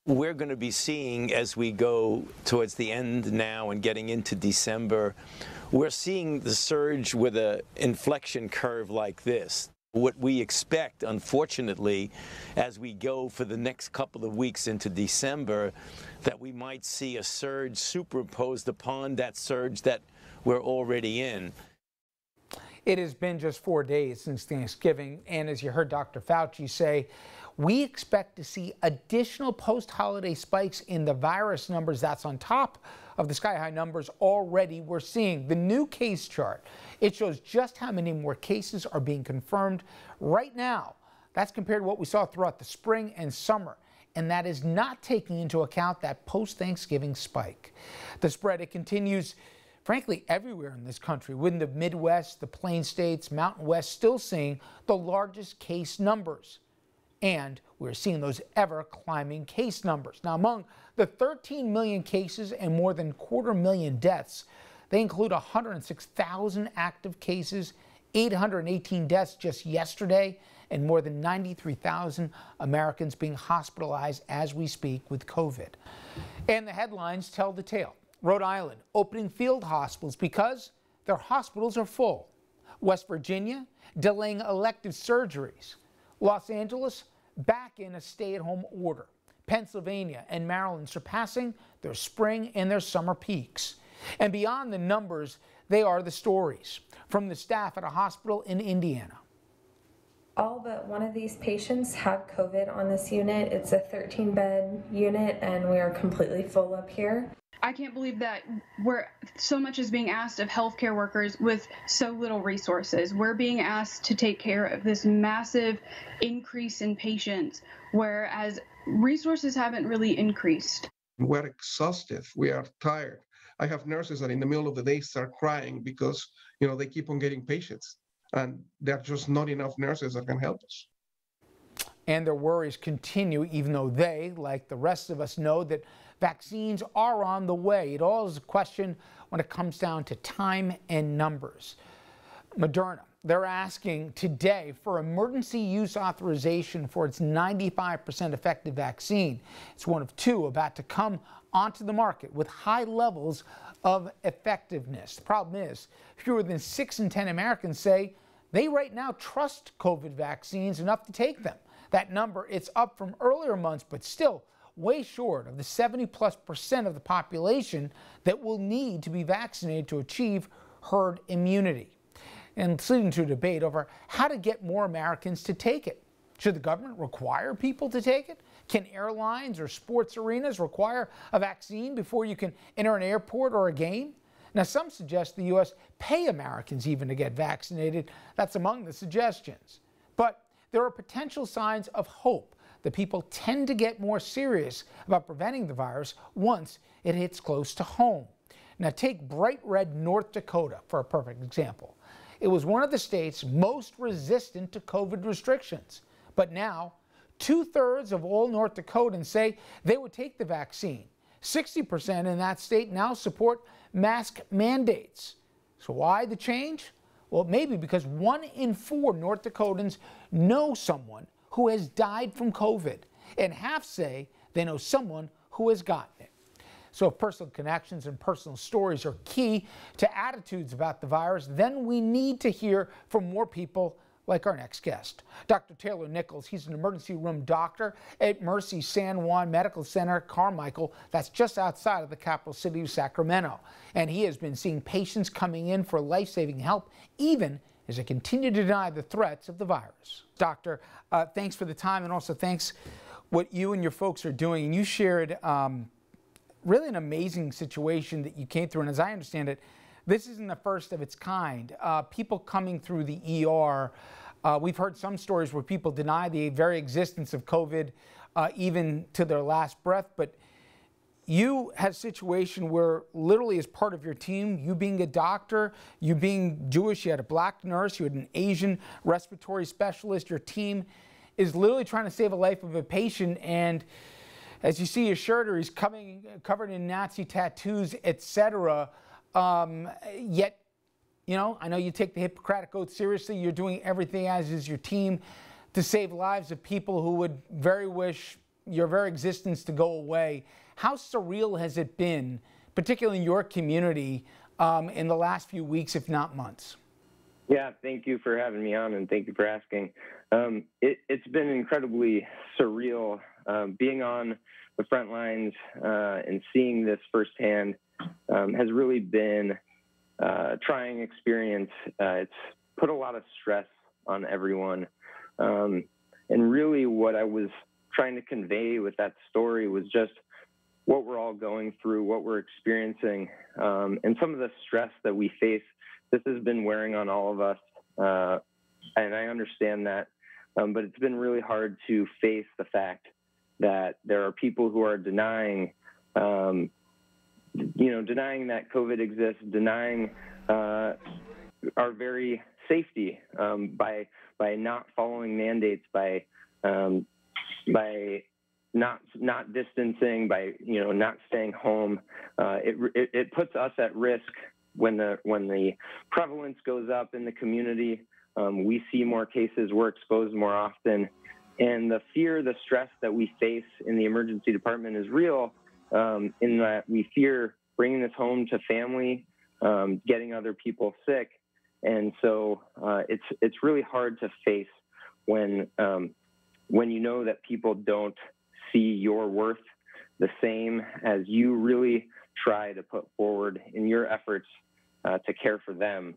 we're going to be seeing as we go towards the end now and getting into December, we're seeing the surge with an inflection curve like this. What we expect, unfortunately, as we go for the next couple of weeks into December, that we might see a surge superimposed upon that surge that we're already in. It has been just 4 days since Thanksgiving, and as you heard Dr. Fauci say, we expect to see additional post-holiday spikes in the virus numbers. That's on top of the sky-high numbers already we're seeing. The new case chart, it shows just how many more cases are being confirmed right now. That's compared to what we saw throughout the spring and summer, and that is not taking into account that post-Thanksgiving spike. The spread, it continues frankly everywhere in this country, with the Midwest, the Plain States, Mountain West still seeing the largest case numbers. And we're seeing those ever-climbing case numbers. Now, among the 13 million cases and more than 250,000 deaths, they include 106,000 active cases, 818 deaths just yesterday, and more than 93,000 Americans being hospitalized as we speak with COVID. And the headlines tell the tale. Rhode Island opening field hospitals because their hospitals are full. West Virginia delaying elective surgeries. Los Angeles back in a stay-at-home order. Pennsylvania and Maryland surpassing their spring and their summer peaks. And beyond the numbers, they are the stories from the staff at a hospital in Indiana. All but one of these patients have COVID on this unit. It's a 13-bed unit, and we are completely full up here. I can't believe that so much is being asked of healthcare workers with so little resources. We're being asked to take care of this massive increase in patients, whereas resources haven't really increased. We're exhausted. We are tired. I have nurses that in the middle of the day start crying because, they keep on getting patients, and there are just not enough nurses that can help us. And their worries continue, even though they, like the rest of us, know that vaccines are on the way. It all is a question when it comes down to time and numbers. Moderna, they're asking today for emergency use authorization for its 95% effective vaccine. It's one of two about to come onto the market with high levels of effectiveness. The problem is, fewer than 6 in 10 Americans say they right now trust COVID vaccines enough to take them. That number, it's up from earlier months, but still way short of the 70+% of the population that will need to be vaccinated to achieve herd immunity. And it's leading to a debate over how to get more Americans to take it. Should the government require people to take it? Can airlines or sports arenas require a vaccine before you can enter an airport or a game? Now, some suggest the U.S. pay Americans even to get vaccinated. That's among the suggestions. But there are potential signs of hope that people tend to get more serious about preventing the virus once it hits close to home. Now, take bright red North Dakota for a perfect example. It was one of the states most resistant to COVID restrictions. But now, 2/3 of all North Dakotans say they would take the vaccine. 60% in that state now support mask mandates. So why the change? Well, maybe because 1 in 4 North Dakotans know someone who has died from COVID, and half say they know someone who has gotten it. So if personal connections and personal stories are key to attitudes about the virus, then we need to hear from more people like our next guest. Dr. Taylor Nichols, he's an emergency room doctor at Mercy San Juan Medical Center, Carmichael. That's just outside of the capital city of Sacramento. And he has been seeing patients coming in for life-saving help, even as they continue to deny the threats of the virus. Doctor, thanks for the time, and also thanks what you and your folks are doing. And you shared really an amazing situation that you came through. And as I understand it, this isn't the first of its kind. People coming through the ER, we've heard some stories where people deny the very existence of COVID even to their last breath. But you had a situation where literally as part of your team, you being a doctor, you being Jewish, you had a black nurse, you had an Asian respiratory specialist, your team is literally trying to save a life of a patient. And as you see his shirt, or he's covered in Nazi tattoos, etc. Yet, I know you take the Hippocratic Oath seriously. You're doing everything, as is your team, to save lives of people who would very your very existence to go away. How surreal has it been, particularly in your community, in the last few weeks, if not months? Yeah, thank you for having me on, and thank you for asking. It's been incredibly surreal being on the front lines and seeing this firsthand. Has really been a trying experience. It's put a lot of stress on everyone. And really what I was trying to convey with that story was just what we're all going through, what we're experiencing, and some of the stress that we face. This has been wearing on all of us, and I understand that, but it's been really hard to face the fact that there are people who are denying, denying that COVID exists, denying our very safety by not following mandates, by not distancing, by not staying home. It puts us at risk. When the prevalence goes up in the community, we see more cases, we're exposed more often. And the fear, the stress that we face in the emergency department is real, in that we fear bringing this home to family, getting other people sick. And so it's really hard to face when you know that people don't see your worth the same as you really try to put forward in your efforts to care for them.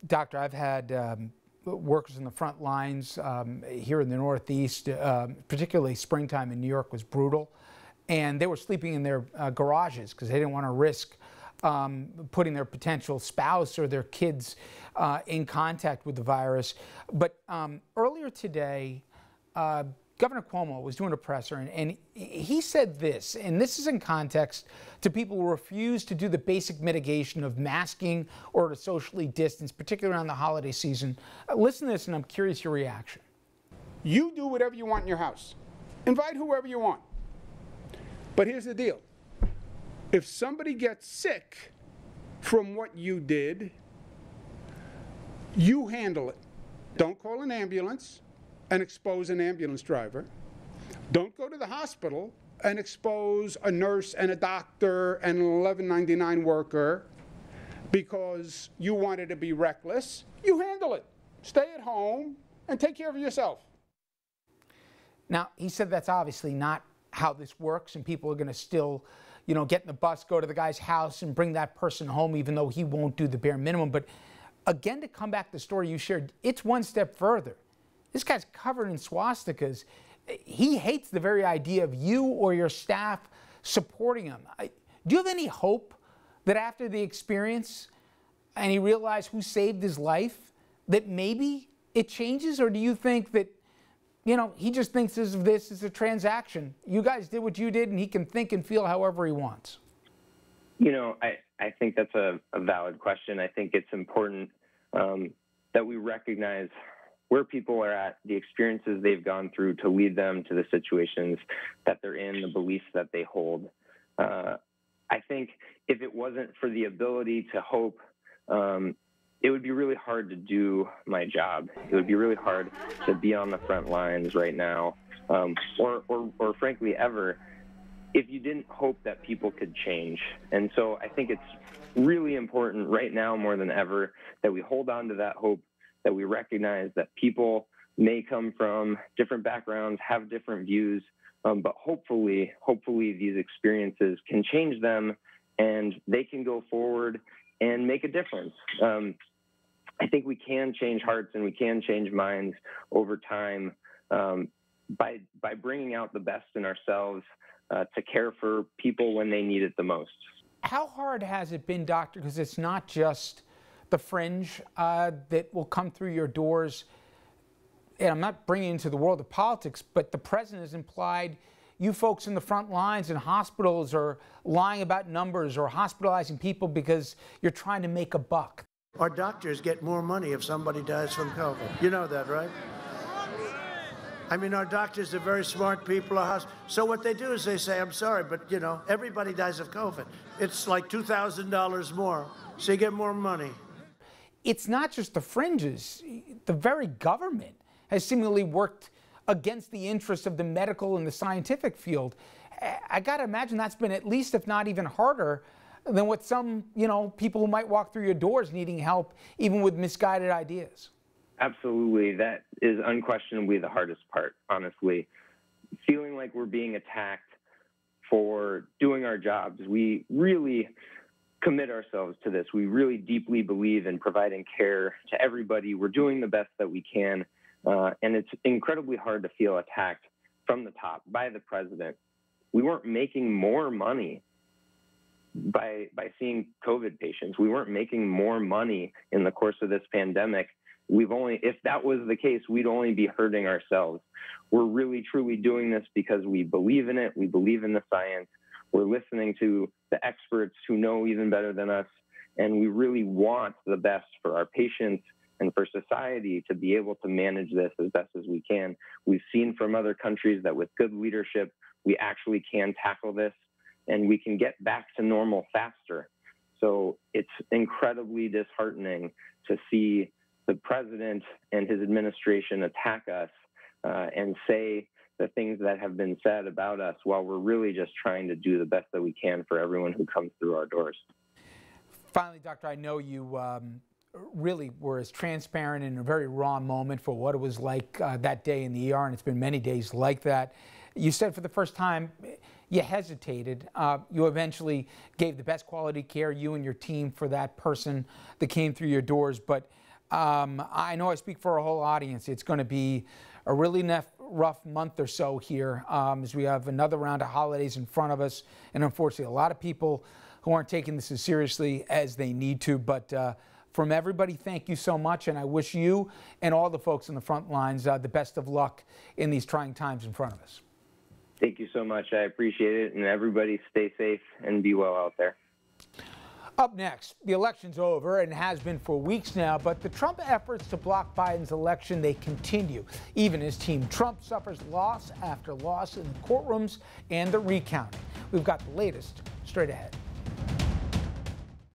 Doctor, I've had workers in the front lines here in the Northeast, particularly springtime in New York was brutal, and they were sleeping in their garages because they didn't want to risk putting their potential spouse or their kids in contact with the virus. But earlier today, Governor Cuomo was doing a presser, and he said this, and this is in context to people who refuse to do the basic mitigation of masking or to socially distance, particularly around the holiday season. Listen to this, and I'm curious your reaction. You do whatever you want in your house. Invite whoever you want. But here's the deal. If somebody gets sick from what you did, you handle it. Don't call an ambulance and expose an ambulance driver. Don't go to the hospital and expose a nurse and a doctor and an 1199 worker because you wanted to be reckless. You handle it. Stay at home and take care of yourself. Now, he said that's obviously not how this works, and people are going to still, get in the bus, go to the guy's house and bring that person home, even though he won't do the bare minimum. But again, to come back to the story you shared, it's one step further. This guy's covered in swastikas. He hates the very idea of you or your staff supporting him. Do you have any hope that after the experience and he realized who saved his life, that maybe it changes? Or do you think that, he just thinks of this as a transaction? You guys did what you did, and he can think and feel however he wants. I think that's a valid question. I think it's important that we recognize where people are at, the experiences they've gone through to lead them to the situations that they're in, the beliefs that they hold. I think if it wasn't for the ability to hope, it would be really hard to do my job. It would be really hard to be on the front lines right now, or frankly ever, if you didn't hope that people could change. And so I think it's really important right now more than ever that we hold on to that hope, that we recognize that people may come from different backgrounds, have different views, but hopefully these experiences can change them and they can go forward and make a difference. I think we can change hearts and we can change minds over time by bringing out the best in ourselves to care for people when they need it the most. How hard has it been, Doctor? Because it's not just the fringe that will come through your doors. And I'm not bringing it into the world of politics, but the president has implied you folks in the front lines and hospitals are lying about numbers or hospitalizing people because you're trying to make a buck. Our doctors get more money if somebody dies from COVID. You know that, right? I mean, our doctors are very smart people. So what they do is they say, I'm sorry, but, everybody dies of COVID. It's like $2,000 more, so you get more money. It's not just the fringes. The very government has seemingly worked against the interests of the medical and the scientific field. I got to imagine that's been at least, if not even harder, than what some, people who might walk through your doors needing help, even with misguided ideas. Absolutely. That is unquestionably the hardest part, honestly. Feeling like we're being attacked for doing our jobs. We really commit ourselves to this. We really deeply believe in providing care to everybody. We're doing the best that we can. And it's incredibly hard to feel attacked from the top by the president. We weren't making more money by seeing COVID patients. We weren't making more money in the course of this pandemic. If that was the case, we'd only be hurting ourselves. We're really, truly doing this because we believe in it. We believe in the science. We're listening to the experts who know even better than us. And we really want the best for our patients and for society to be able to manage this as best as we can. We've seen from other countries that with good leadership, we actually can tackle this and we can get back to normal faster. So it's incredibly disheartening to see the president and his administration attack us and say the things that have been said about us while we're really just trying to do the best that we can for everyone who comes through our doors. Finally, Doctor, I know you really were as transparent in a very raw moment for what it was like that day in the ER, and it's been many days like that. You said for the first time you hesitated. You eventually gave the best quality care, you and your team, for that person that came through your doors. But I know I speak for a whole audience. It's going to be a really rough month or so here as we have another round of holidays in front of us. And unfortunately, a lot of people who aren't taking this as seriously as they need to. But from everybody, thank you so much. And I wish you and all the folks on the front lines the best of luck in these trying times in front of us. Thank you so much. I appreciate it. And everybody stay safe and be well out there. Up next, the election's over and has been for weeks now, but the Trump efforts to block Biden's election, they continue, even as Team Trump suffers loss after loss in the courtrooms and the recounting. We've got the latest straight ahead.